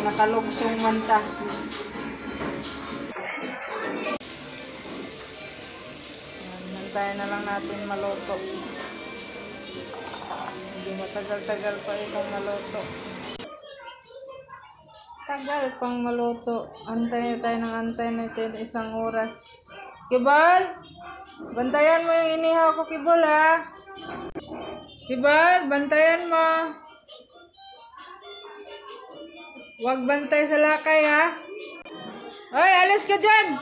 nakalugsong manta. Hintayin na lang natin maluto. Hindi matagal-tagal pa itong maluto. Tagal pang maluto. Antay tayo ng antay natin 1 oras. Kibol! Bantayan mo yung inihaw ko, Kibol, ha? Kibol, bantayan mo. Huwag bantay sa lakay, ha? Hoy, alis ka dyan!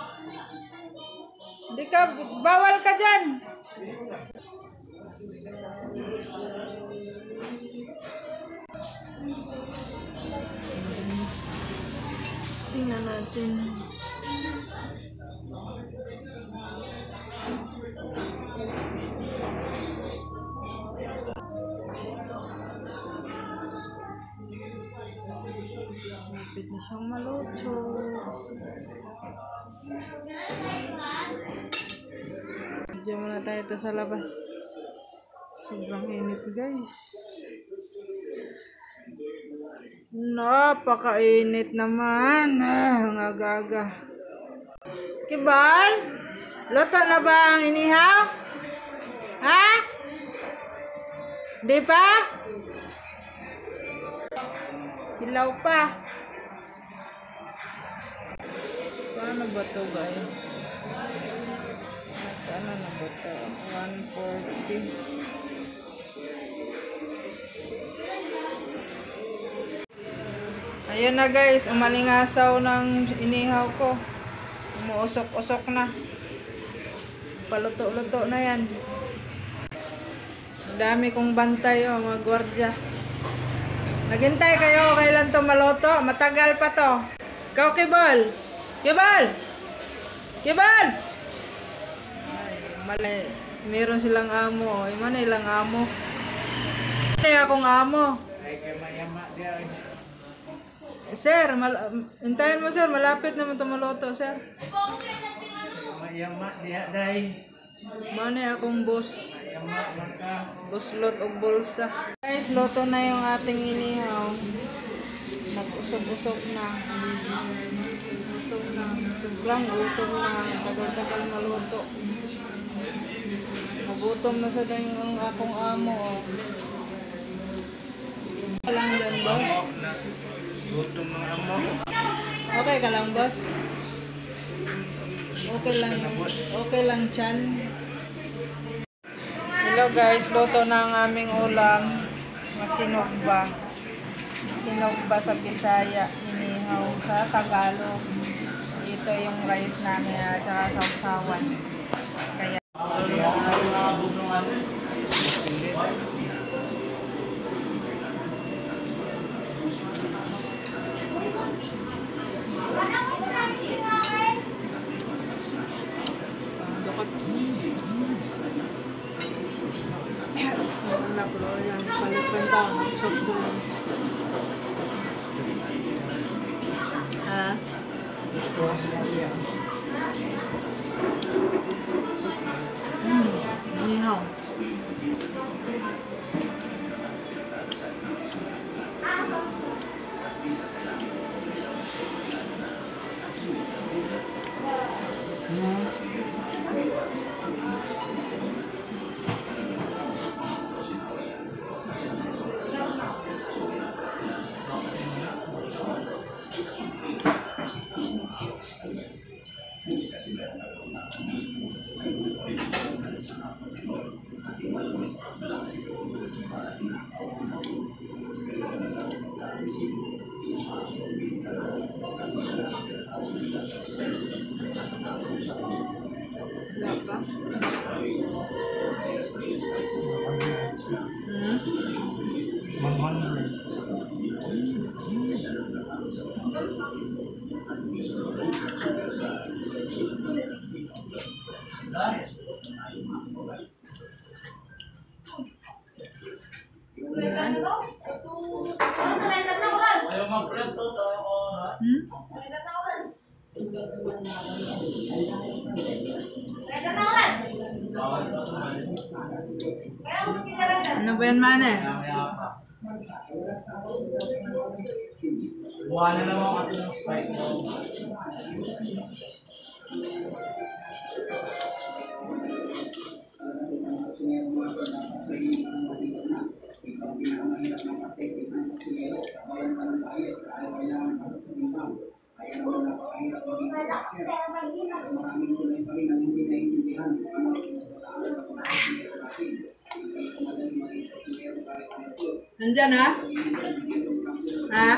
Hindi ka, bawal ka dyan! Tingnan natin. Lapit na siyang maluto. Diyan muna tayo ito sa labas. Sobrang init, guys. Napakainit naman. Ang aga-aga. Kibal? Luto na ba ang inihaw? Ha? Di pa? Hilaw pa. Paano ba ito, guys? Paano na ba ito? 140. Ayun na, guys, umalingasaw ng inihaw ko. Umuusok-usok na. Paluto-luto na yan. Dami kong bantay, oh, mga gwardya. Naghintay kayo kailan to maluto? Matagal pa to. Ikaw, Kibol! Kibol! Kibol! Mali. Meron silang amo. Ay, man ilang amo. Ay, akong amo. Sir, hintayin mo, sir. Malapit naman ito maluto, sir. Manay akong boss. Buslot o bulsa. Guys, luto na yung ating inihaw. Nag-usok-usok na. Gutom na. Sobrang gutom na. Tagal-tagal maluto. Nagutom na sa yung akong amo. Lang dyan, boss. Gutom ng amo. Okay ka lang, boss? Okay lang. Okay lang, Chan. Hello, guys. Luto na ang aming ulam. Sinokba. Sinokba sa Bisaya. Inihaw sa Tagalog. Ito yung rice namin at saka sausawan. Kaya inihaw. Ano ba yan, man eh? Wala na naman kasi ng spike mo. Nandyan ha? Ha?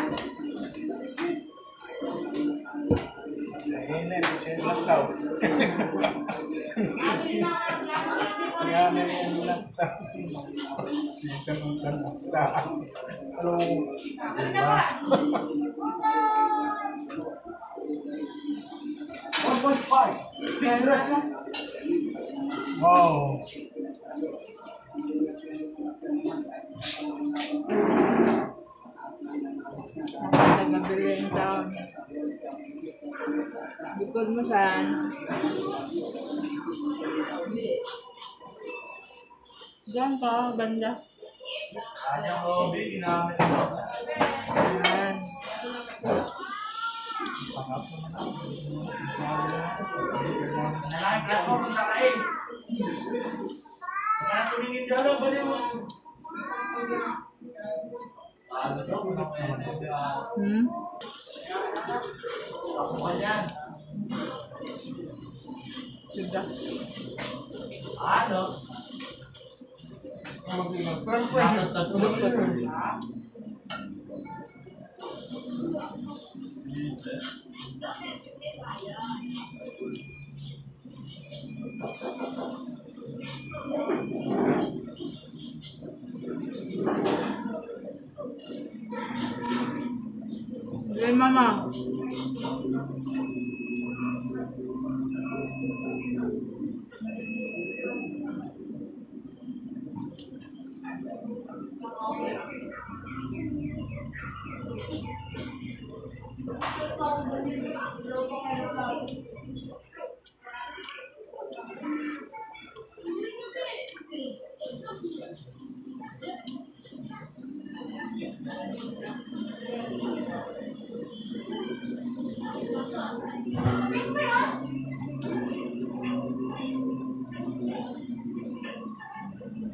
Hindi, siya yung laktaw. Kaya na yung laktaw. Ito nung laktaw. Hello. Diba? 1.5. Wow. Nagabili yung taon. Bukod mo saan? Diyan ka, banda. Kanyang lobby, ginamit mo. Ayan. Nalain ako kung nakain. Kaya tumingin dyan lang, bali mo. Hmm? Ako ka dyan. Sige. Ano? Hey, mama.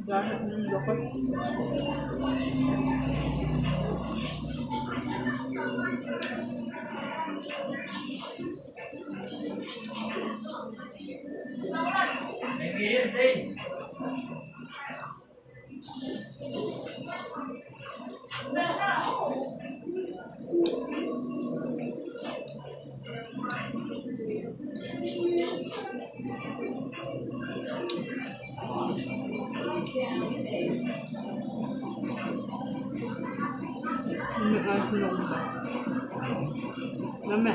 Dahil ng lokot. Nag-iir, Dave. Lama.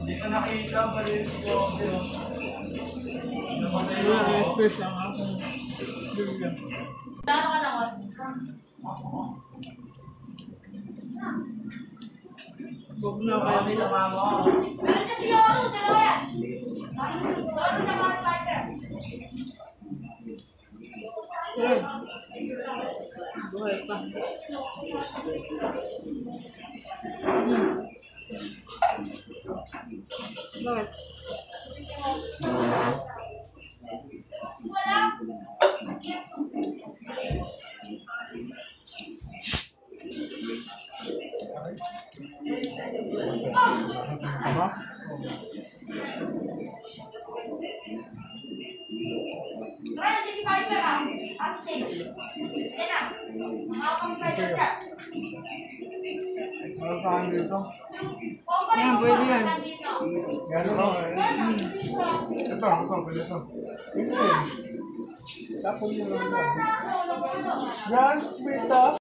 Hindi ka nakita, balik ko. Namatay Wala, ako. express ang akong bigyan. Huwag na kayo. Kami na mama. Sure. Buhay pa. Bakit? Ano? Ano saan dito? Yan, pwede yan. Yan ito. Ito, pwede ito. Ito. Tapos yun lang yan. Yan, bita.